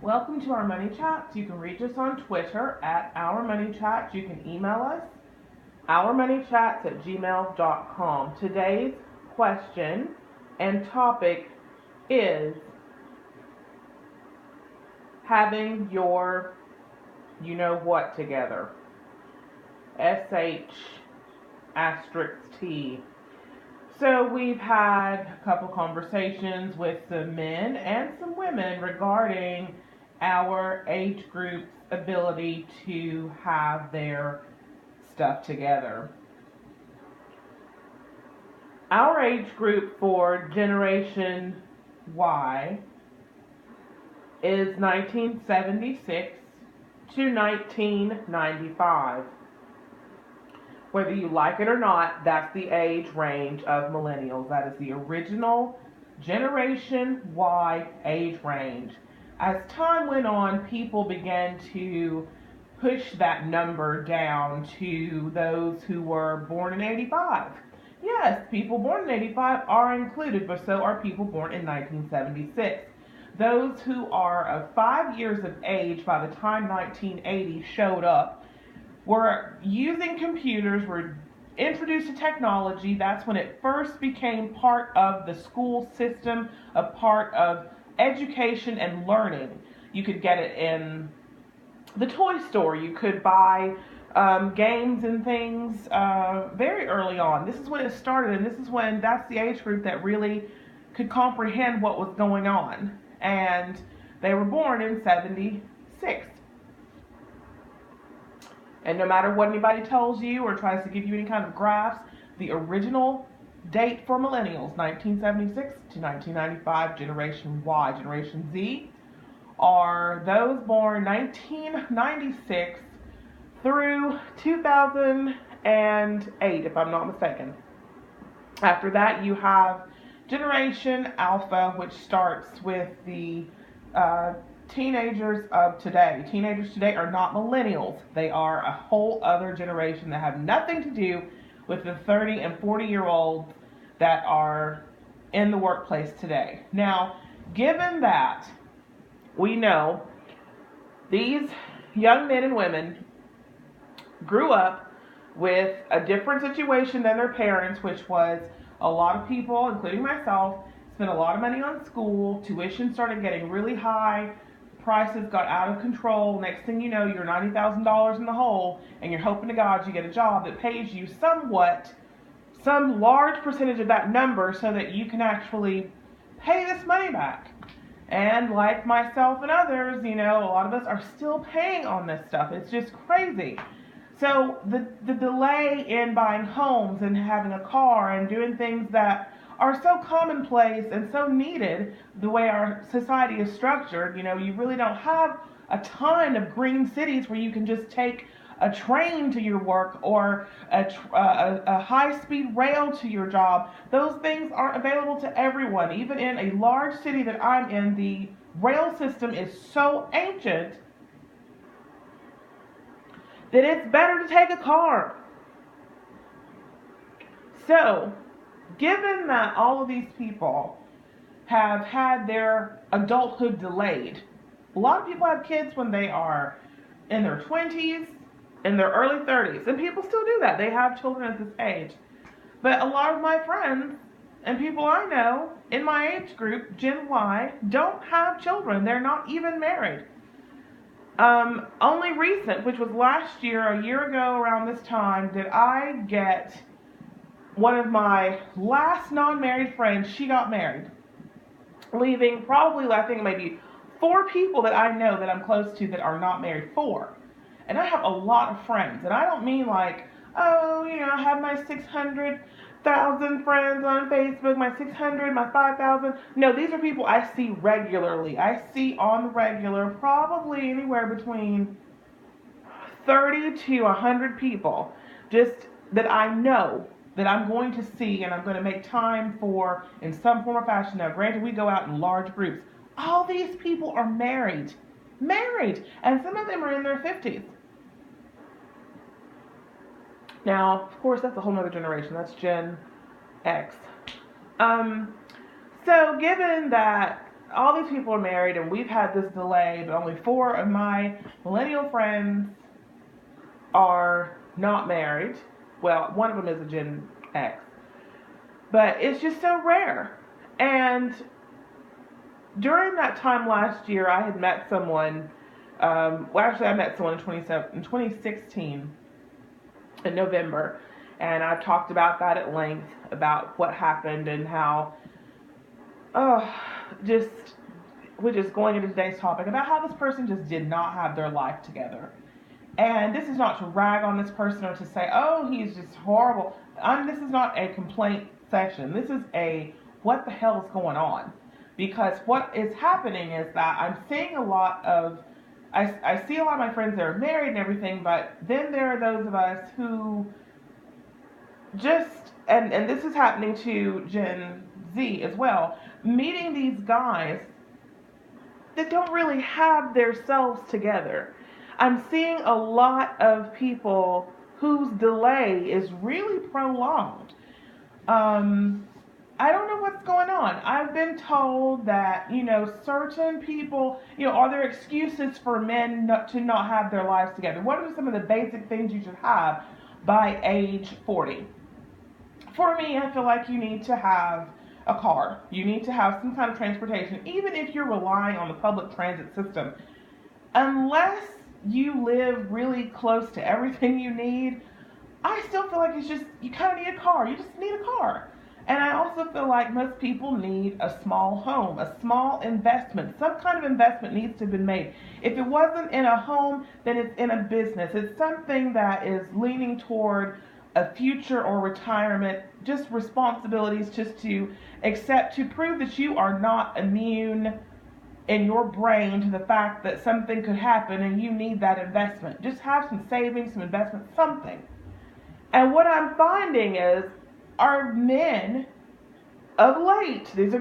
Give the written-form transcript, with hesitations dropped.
Welcome to our Money Chats. You can reach us on Twitter at Our Money Chats. You can email us, ourmoneychats@gmail.com. Today's question and topic is having your you know what together. SH asterisk T. So we've had a couple conversations with some men and some women regarding our age group's ability to have their stuff together. Our age group for Generation Y is 1976 to 1995. Whether you like it or not, that's the age range of millennials. That is the original Generation Y age range. As time went on, people began to push that number down to those who were born in 85. Yes, people born in 85 are included, but so are people born in 1976. Those who are of 5 years of age by the time 1980 showed up were using computers, were introduced to technology. That's when it first became part of the school system, a part of education and learning. You could get it in the toy store. You could buy games and things very early on. This is when it started, and this is when that's the age group that really could comprehend what was going on. And they were born in 76. And no matter what anybody tells you or tries to give you any kind of graphs, the original date for millennials, 1976 to 1995, Generation Y, Generation Z, are those born 1996 through 2008, if I'm not mistaken. After that, you have Generation Alpha, which starts with the teenagers of today. Teenagers today are not millennials. They are a whole other generation that have nothing to do with the 30 and 40-year-olds that are in the workplace today. Now, given that we know these young men and women grew up with a different situation than their parents, which was a lot of people, including myself, spent a lot of money on school. Tuition started getting really high. Prices got out of control. Next thing you know, you're $90,000 in the hole, and you're hoping to God you get a job that pays you some large percentage of that number so that you can actually pay this money back. And like myself and others, a lot of us are still paying on this stuff. It's just crazy. So the delay in buying homes and having a car and doing things that are so commonplace and so needed the way our society is structured, you really don't have a ton of green cities where you can just take a train to your work or a high-speed rail to your job. Those things aren't available to everyone. Even in a large city that I'm in, the rail system is so ancient that it's better to take a car. So, given that all of these people have had their adulthood delayed, a lot of people have kids when they are in their 20s, in their early 30s, and people still do that. They have children at this age. But a lot of my friends and people I know in my age group, Gen Y, don't have children. They're not even married. Only recent, which was last year, a year ago around this time, did I get one of my last non-married friends. She got married, leaving probably, I think, maybe 4 people that I know that I'm close to that are not married. 4. And I have a lot of friends, and I don't mean like, I have my 600,000 friends on Facebook, my 600, my 5,000. No, these are people I see regularly. I see on the regular probably anywhere between 30 to 100 people just that I know that I'm going to see and I'm going to make time for in some form or fashion. Now, granted, we go out in large groups. All these people are married, and some of them are in their 50s. Now, of course, that's a whole other generation. That's Gen X. So given that all these people are married, and we've had this delay, but only 4 of my millennial friends are not married. Well, one of them is a Gen X, but it's just so rare. And during that time last year, I had met someone. Actually, I met someone in 2016 in November, and I've talked about that at length about what happened and how, just we're just going into today's topic about how this person just did not have their life together. And this is not to rag on this person or to say, oh, he's just horrible. This is not a complaint session. This is a what the hell is going on? Because what is happening is that I'm seeing a lot of, I see a lot of my friends that are married and everything, but then there are those of us who just, and this is happening to Gen Z as well, meeting these guys that don't really have their selves together. I'm seeing a lot of people whose delay is really prolonged. I don't know what's going on. I've been told that, certain people, are there excuses for men to not have their lives together? What are some of the basic things you should have by age 40? For me, I feel like you need to have a car. You need to have some kind of transportation, even if you're relying on the public transit system. Unless you live really close to everything you need, I still feel like you kind of need a car. You just need a car. And I also feel like most people need a small home, a small investment. Some kind of investment needs to have been made. If it wasn't in a home, then it's in a business. It's something that is leaning toward a future or retirement, just responsibilities just to accept, to prove that you are not immune in your brain to the fact that something could happen and you need that investment. Just have some savings, some investment, something. And what I'm finding is our men of late, these are